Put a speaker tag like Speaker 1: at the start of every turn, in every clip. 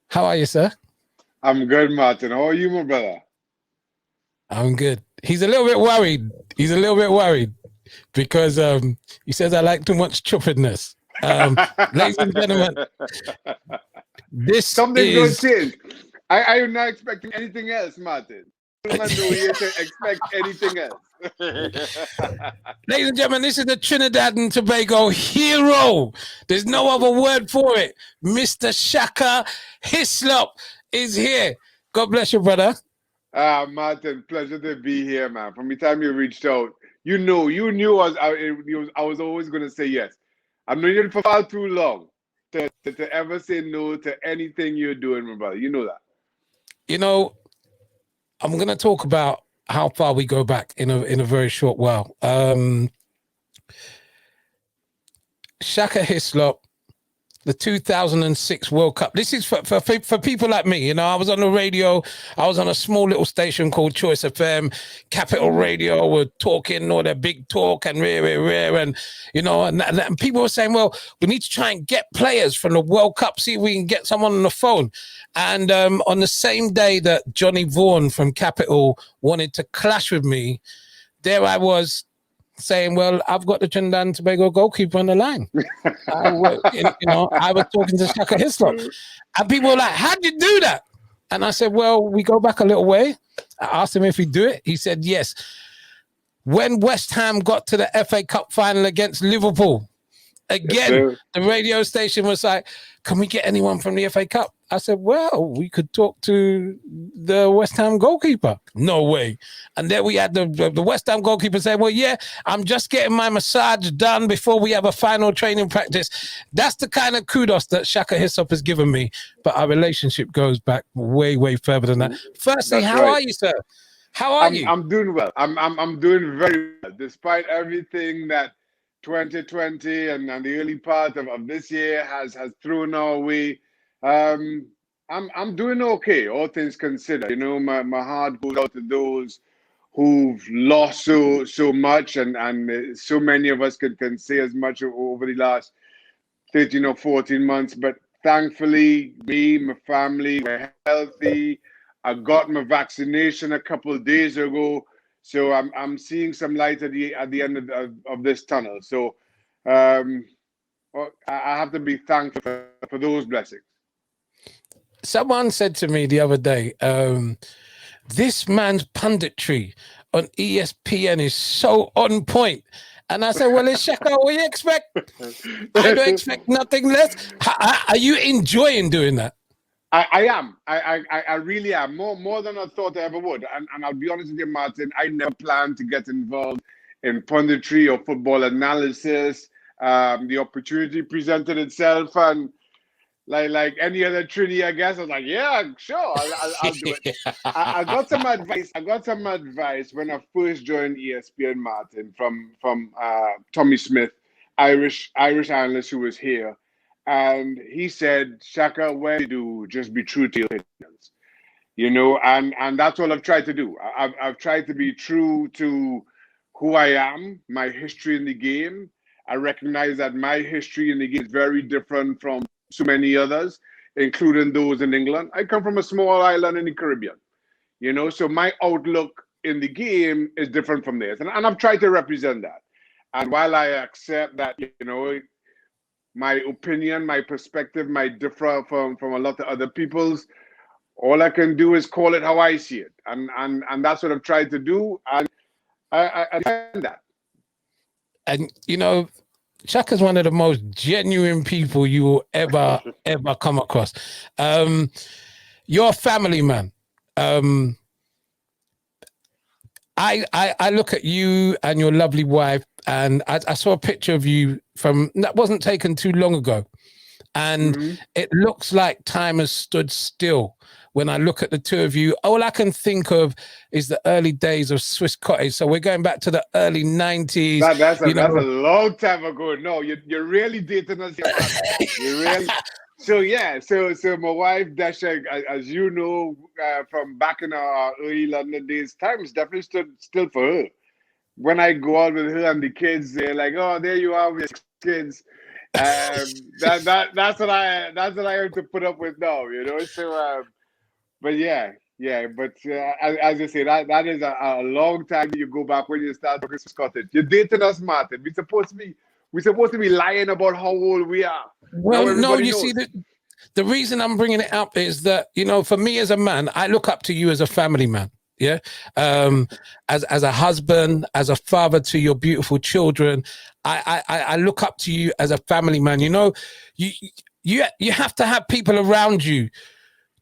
Speaker 1: How are you, sir?
Speaker 2: I'm good, Martin. How are you, my brother?
Speaker 1: I'm good. He's a little bit worried. He's a little bit worried because he says I like too much chuffedness. Ladies and gentlemen, this
Speaker 2: Something going
Speaker 1: is
Speaker 2: to change. I am not expecting anything else, Martin. I don't know here to expect anything else.
Speaker 1: ladies and gentlemen, this is the Trinidad and Tobago hero. There's no other word for it. Mr. Shaka Hislop is here. God bless you, brother.
Speaker 2: Martin, pleasure to be here, man. From the time you reached out, you knew I was always going to say yes. I've known you for far too long to ever say no to anything you're doing, my brother. You know that.
Speaker 1: You know, I'm going to talk about how far we go back in a very short while. Shaka Hislop, the 2006 World Cup. This is for people like me. You know, I was on the radio. I was on a small little station called Choice FM. Capital Radio were talking all their big talk and rare. And, you know, and people were saying, well, we need to try and get players from the World Cup, see if we can get someone on the phone. And on the same day that Johnny Vaughan from Capital wanted to clash with me, there I was, saying, well, I've got the Trinidad and Tobago goalkeeper on the line. I was talking to Shaka Hislop. And people were like, how'd you do that? And I said, well, we go back a little way. I asked him if he'd do it. He said, yes. When West Ham got to the FA Cup final against Liverpool, again, the radio station was like, can we get anyone from the FA Cup? I said, well, we could talk to the West Ham goalkeeper. No way. And then we had the West Ham goalkeeper say, well, yeah, I'm just getting my massage done before we have a final training practice. That's the kind of kudos that Shaka Hislop has given me. But our relationship goes back way, way further than that. Firstly, how are you, sir? How are you?
Speaker 2: I'm doing well. I'm doing very well, despite everything that 2020 and the early part of this year has thrown our way. I'm doing okay, all things considered. You know, my heart goes out to those who've lost so much, and so many of us can say as much over the last 13 or 14 months. But thankfully, me, my family, we're healthy. I got my vaccination a couple of days ago, so I'm seeing some light at the end of this tunnel. So I have to be thankful for those blessings.
Speaker 1: Someone said to me the other day, this man's punditry on ESPN is so on point. And I said, well, it's Shaka, what do you expect? I don't expect nothing less. Are you enjoying doing that?
Speaker 2: I am. I really am. More than I thought I ever would. And I'll be honest with you, Martin, I never planned to get involved in punditry or football analysis. The opportunity presented itself, and like any other Trini, I guess I was like, yeah, sure, I'll do it. I got some advice. I got some advice when I first joined ESPN, Martin, from Tommy Smith, Irish analyst who was here, and he said, Shaka, when you do, just be true to your opinions, you know, and that's all I've tried to do. I've tried to be true to who I am, my history in the game. I recognize that my history in the game is very different from so many others, including those in England. I come from a small island in the Caribbean, you know, so my outlook in the game is different from theirs. And I've tried to represent that. And while I accept that, you know, my opinion, my perspective might differ from a lot of other people's, all I can do is call it how I see it. And that's what I've tried to do. And I find that.
Speaker 1: And, you know, Shaka's one of the most genuine people you will ever come across. You're a family man. I look at you and your lovely wife, and I saw a picture of you that wasn't taken too long ago. And it looks like time has stood still. When I look at the two of you, all I can think of is the early days of Swiss Cottage. So we're going back to the early 90s.
Speaker 2: That's a long time ago. No, you're really dating us here. You really. So yeah, so my wife Dasha, as you know, from back in our early London days, time is definitely stood still for her. When I go out with her and the kids, they're like, "Oh, there you are with your kids." That's what I have to put up with now, you know. So, but yeah. But as I say, that is a long time. You go back when you start talking Scottish. You're dating us, Martin. We supposed to be lying about how old we are. Now
Speaker 1: Well, no,
Speaker 2: everybody
Speaker 1: you
Speaker 2: knows.
Speaker 1: see, the reason I'm bringing it up is that, you know, for me as a man, I look up to you as a family man. Yeah. As a husband, as a father to your beautiful children, I look up to you as a family man. You know, you have to have people around you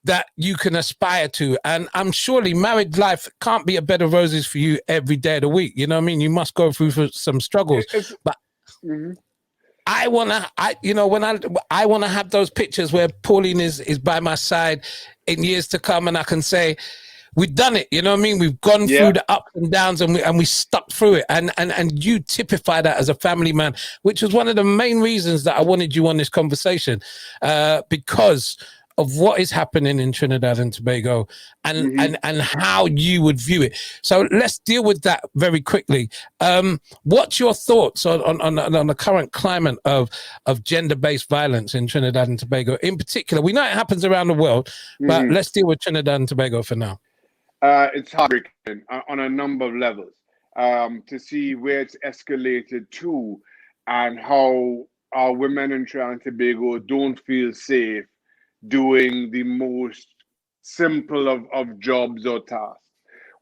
Speaker 1: that you can aspire to. And I'm surely married life can't be a bed of roses for you every day of the week. You know what I mean? You must go through some struggles. But
Speaker 2: Mhm.
Speaker 1: I wanna have those pictures where Pauline is by my side in years to come, and I can say, we've done it. You know what I mean? We've gone through
Speaker 2: Yeah.
Speaker 1: the ups and downs, and we stuck through it. And you typify that as a family man, which was one of the main reasons that I wanted you on this conversation, because of what is happening in Trinidad and Tobago, and how you would view it. So let's deal with that very quickly. What's your thoughts on the current climate of gender-based violence in Trinidad and Tobago in particular? We know it happens around the world, but let's deal with Trinidad and Tobago for now.
Speaker 2: It's heartbreaking on a number of levels, to see where it's escalated to, and how our women in Trinidad and Tobago don't feel safe doing the most simple of jobs or tasks.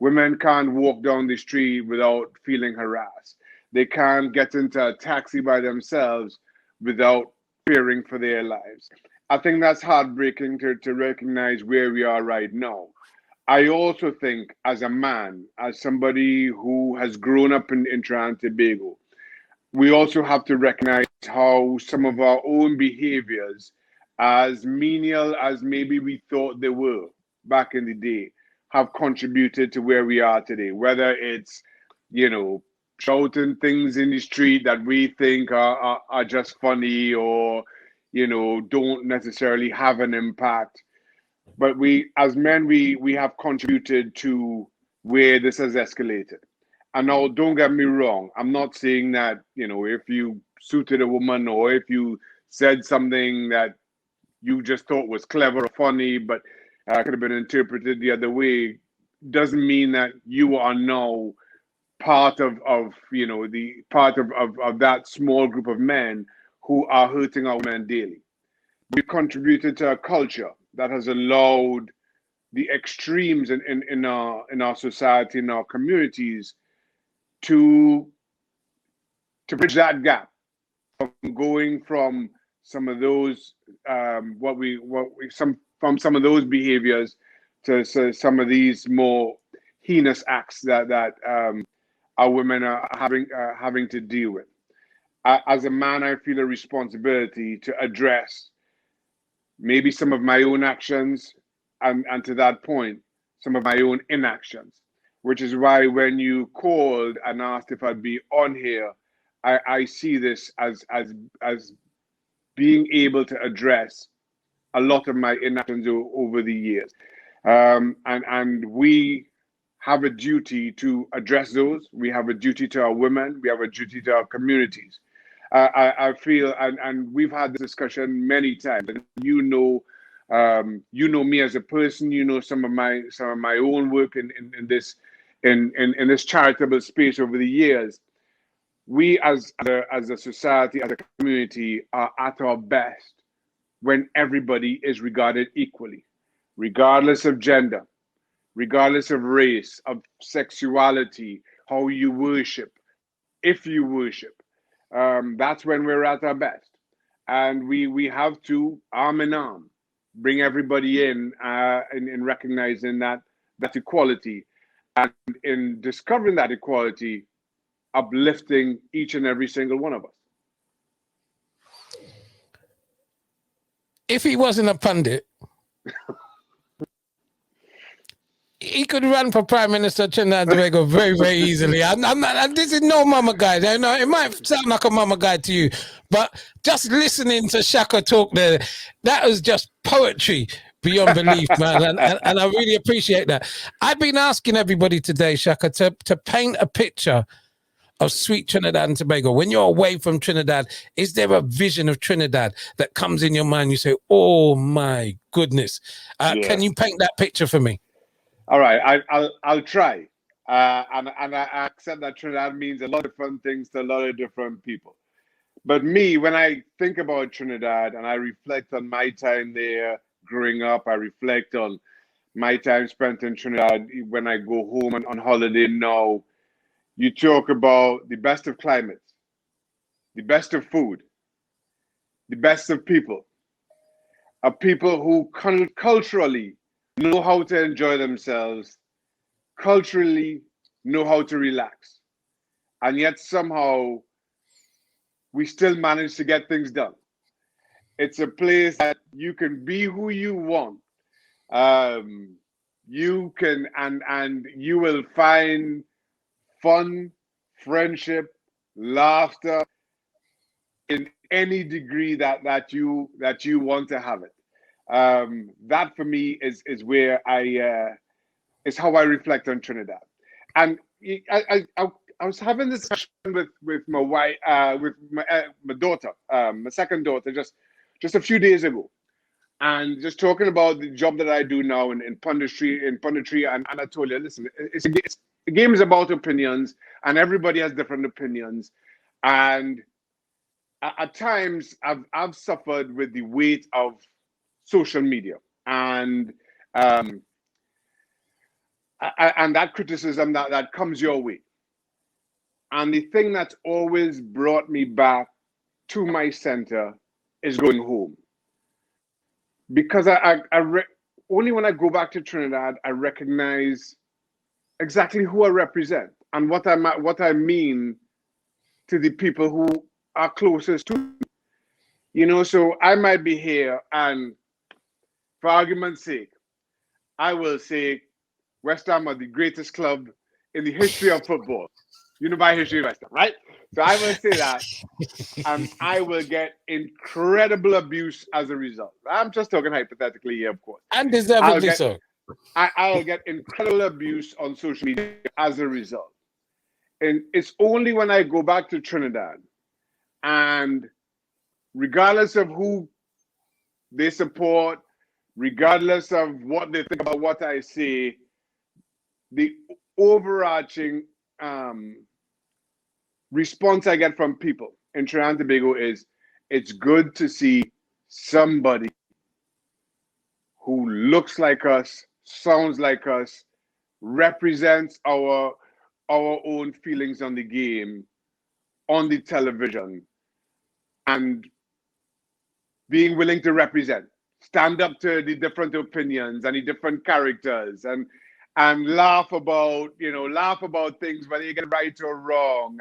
Speaker 2: Women can't walk down the street without feeling harassed. They can't get into a taxi by themselves without fearing for their lives. I think that's heartbreaking to recognize where we are right now. I also think, as a man, as somebody who has grown up in Trinidad and Tobago, we also have to recognize how some of our own behaviors, as menial as maybe we thought they were back in the day, have contributed to where we are today. Whether it's, you know, shouting things in the street that we think are just funny, or, you know, don't necessarily have an impact. But we, as men, we have contributed to where this has escalated. And now, don't get me wrong, I'm not saying that, you know, if you suited a woman, or if you said something that you just thought was clever or funny, but could have been interpreted the other way, doesn't mean that you are now part of you know, the part of that small group of men who are hurting our men daily. We've contributed to a culture that has allowed the extremes in our society, in our communities, to bridge that gap, from going from some of those some of those behaviors to some of these more heinous acts that our women are having to deal with. As a man, I feel a responsibility to address maybe some of my own actions, and to that point, some of my own inactions, which is why when you called and asked if I'd be on here, I see this as being able to address a lot of my inactions over the years. And we have a duty to address those. We have a duty to our women. We have a duty to our communities. I feel, and we've had this discussion many times. And you know me as a person. You know some of my own work in this charitable space over the years. We as a society, as a community, are at our best when everybody is regarded equally, regardless of gender, regardless of race, of sexuality, how you worship, if you worship. That's when we're at our best. And we have to, arm in arm, bring everybody in recognizing that equality, and in discovering that equality, uplifting each and every single one of us.
Speaker 1: If he wasn't a pundit, he could run for Prime Minister of Trinidad and Tobago very, very easily. I'm not, this is no mama guy. I know it might sound like a mama guy to you, but just listening to Shaka talk there, that was just poetry beyond belief, man. And I really appreciate that. I've been asking everybody today, Shaka, to paint a picture of sweet Trinidad and Tobago? When you're away from Trinidad, is there a vision of Trinidad that comes in your mind? You say, oh my goodness. Can you paint that picture for me?
Speaker 2: All right, I'll try. And I accept that Trinidad means a lot of different things to a lot of different people. But me, when I think about Trinidad and I reflect on my time there growing up, I reflect on my time spent in Trinidad when I go home and on holiday now. You talk about the best of climates, the best of food, the best of people, people who culturally know how to enjoy themselves, culturally know how to relax, and yet somehow we still manage to get things done. It's a place that you can be who you want. You can and you will find fun, friendship, laughter in any degree that you want to have it. That for me is where is how I reflect on Trinidad. And I was having this discussion with my wife, with my daughter, my second daughter, just a few days ago, and just talking about the job that I do now in punditry, and I told her, listen, the game is about opinions, and everybody has different opinions, and at times I've suffered with the weight of social media and that criticism that comes your way. And the thing that's always brought me back to my center is going home. Because only when I go back to Trinidad, I recognize exactly who I represent and what I mean to the people who are closest to me. So I might be here, and for argument's sake, I will say West Ham are the greatest club in the history of football. By history of West Ham, right? So I will say that, and I will get incredible abuse as a result. I'm just talking hypothetically here, of course.
Speaker 1: And deservedly so.
Speaker 2: I'll get incredible abuse on social media as a result. And it's only when I go back to Trinidad, and regardless of who they support, regardless of what they think about what I say, the overarching response I get from people in Trinidad and Tobago is, it's good to see somebody who looks like us, sounds like us, represents our own feelings on the game, on the television, and being willing to represent, stand up to the different opinions and the different characters, and laugh about things, whether you get right or wrong,